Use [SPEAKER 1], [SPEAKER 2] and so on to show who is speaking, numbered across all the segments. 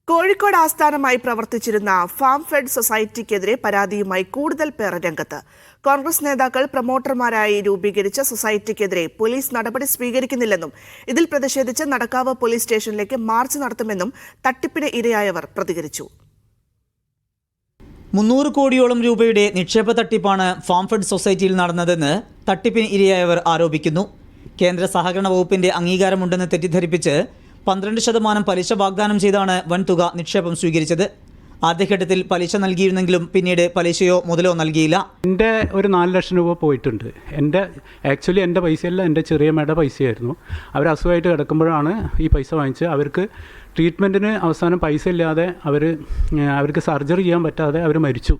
[SPEAKER 1] കോഴിക്കോട് ആസ്ഥാനമായി പ്രവർത്തിച്ചിരുന്ന farm fed സൊസൈറ്റിക്കെതിരെ പരാതിയുമായി കൂടുതൽ പേർ രംഗത്ത്. കോൺഗ്രസ് നേതാക്കൾ പ്രൊമോട്ടർമാരായി രൂപീകരിച്ച സൊസൈറ്റിക്കെതിരെ പോലീസ് നടപടി സ്വീകരിക്കുന്നില്ലെന്നും ഇതിൽ പ്രതിഷേധിച്ച് നടക്കാവ് പോലീസ് സ്റ്റേഷനിലേക്ക് മാർച്ച് നടത്തുമെന്നും തട്ടിപ്പിന് ഇരയായവർ പ്രതികരിച്ചു.
[SPEAKER 2] 300 കോടിയോളം രൂപയുടെ നിക്ഷേപ തട്ടിപ്പാണ് ഫാം ഫെഡ് സൊസൈറ്റിയിൽ നടന്നതെന്ന് തട്ടിപ്പിന് ഇരയായവർ ആരോപിക്കുന്നു. കേന്ദ്ര സഹകരണ വകുപ്പിന്റെ അംഗീകാരമുണ്ടെന്ന് തെറ്റിദ്ധരിപ്പിച്ച് 12% പലിശ വാഗ്ദാനം ചെയ്താണ് വൻതുക നിക്ഷേപം സ്വീകരിച്ചത്. ആദ്യഘട്ടത്തിൽ പലിശ നൽകിയിരുന്നെങ്കിലും പിന്നീട് പലിശയോ മുതലോ നൽകിയില്ല.
[SPEAKER 3] എൻ്റെ ഒരു 4 ലക്ഷം രൂപ പോയിട്ടുണ്ട്. ആക്ച്വലി എൻ്റെ പൈസയല്ല, എൻ്റെ ചെറിയമ്മയുടെ പൈസയായിരുന്നു. അവർ അസുഖമായിട്ട് കിടക്കുമ്പോഴാണ് ഈ പൈസ വാങ്ങിച്ച്. അവർക്ക് ട്രീറ്റ്മെൻറ്റിന് അവസാനം പൈസ ഇല്ലാതെ അവർക്ക് സർജറി ചെയ്യാൻ പറ്റാതെ അവർ മരിച്ചു.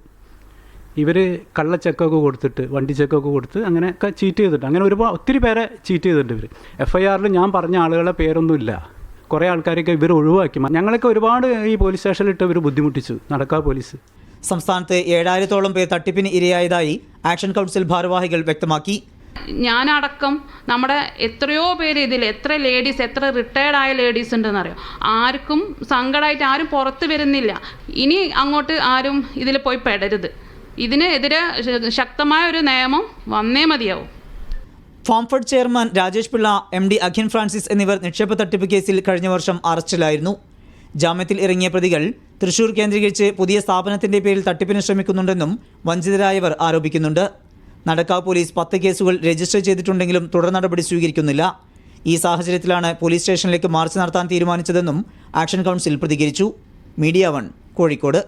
[SPEAKER 3] ഇവർ കള്ള ചെക്കൊക്കെ കൊടുത്തിട്ട്, വണ്ടി ചെക്കൊക്കെ കൊടുത്ത് അങ്ങനെയൊക്കെ ചീറ്റ് ചെയ്തിട്ട്, അങ്ങനെ ഒത്തിരി പേരെ ചീറ്റ് ചെയ്തിട്ടുണ്ട്. ഇവർ FIRൽ ഞാൻ പറഞ്ഞ ആളുകളെ പേരൊന്നുമില്ല. കുറേ ആൾക്കാരൊക്കെ ഇവർ ഒഴിവാക്കി. ഞങ്ങളൊക്കെ ഒരുപാട് ഈ പോലീസ് സ്റ്റേഷനിലിട്ട് ഇവർ ബുദ്ധിമുട്ടിച്ചു. നടക്കാവ് പോലീസ്.
[SPEAKER 2] സംസ്ഥാനത്ത് 7000-ഓളം പേർ തട്ടിപ്പിന് ഇരയായതായി ആക്ഷൻ കൗൺസിൽ ഭാരവാഹികൾ വ്യക്തമാക്കി.
[SPEAKER 4] ഞാനടക്കം നമ്മുടെ എത്രയോ പേര് ഇതിൽ, എത്ര ലേഡീസ്, എത്ര റിട്ടയർഡ് ആയ ലേഡീസ് ഉണ്ടെന്നറിയോ. ആർക്കും സങ്കടമായിട്ട് ആരും പുറത്ത് വരുന്നില്ല. ഇനി അങ്ങോട്ട് ആരും ഇതിൽ പോയി പെടരുത്. ഇതിനെതിരെ ശക്തമായ ഒരു നിയമം വന്നേ മതിയാവും.
[SPEAKER 2] Farm fed chairman Rajesh Pillai, MD Akhin Francis എന്നിവർ നിക്ഷേപ തട്ടിപ്പ് കേസിൽ കഴിഞ്ഞ വർഷം അറസ്റ്റിലായിരുന്നു. ജാമ്യത്തിൽ ഇറങ്ങിയ പ്രതികൾ തൃശൂർ കേന്ദ്രീകരിച്ച് പുതിയ സ്ഥാപനത്തിന്റെ പേരിൽ തട്ടിപ്പിന് ശ്രമിക്കുന്നുണ്ടെന്നും വഞ്ചിതരായവർ ആരോപിക്കുന്നുണ്ട്. നടക്കാവ് പോലീസ് 10 കേസുകൾ രജിസ്റ്റർ ചെയ്തിട്ടുണ്ടെങ്കിലും തുടർ നടപടി സ്വീകരിക്കുന്നില്ല. ഈ സാഹചര്യത്തിലാണ് പോലീസ് സ്റ്റേഷനിലേക്ക് മാർച്ച് നടത്താൻ തീരുമാനിച്ചതെന്നും ആക്ഷൻ കൗൺസിൽ പ്രതികരിച്ചു. മീഡിയ 1 കോഴിക്കോട്.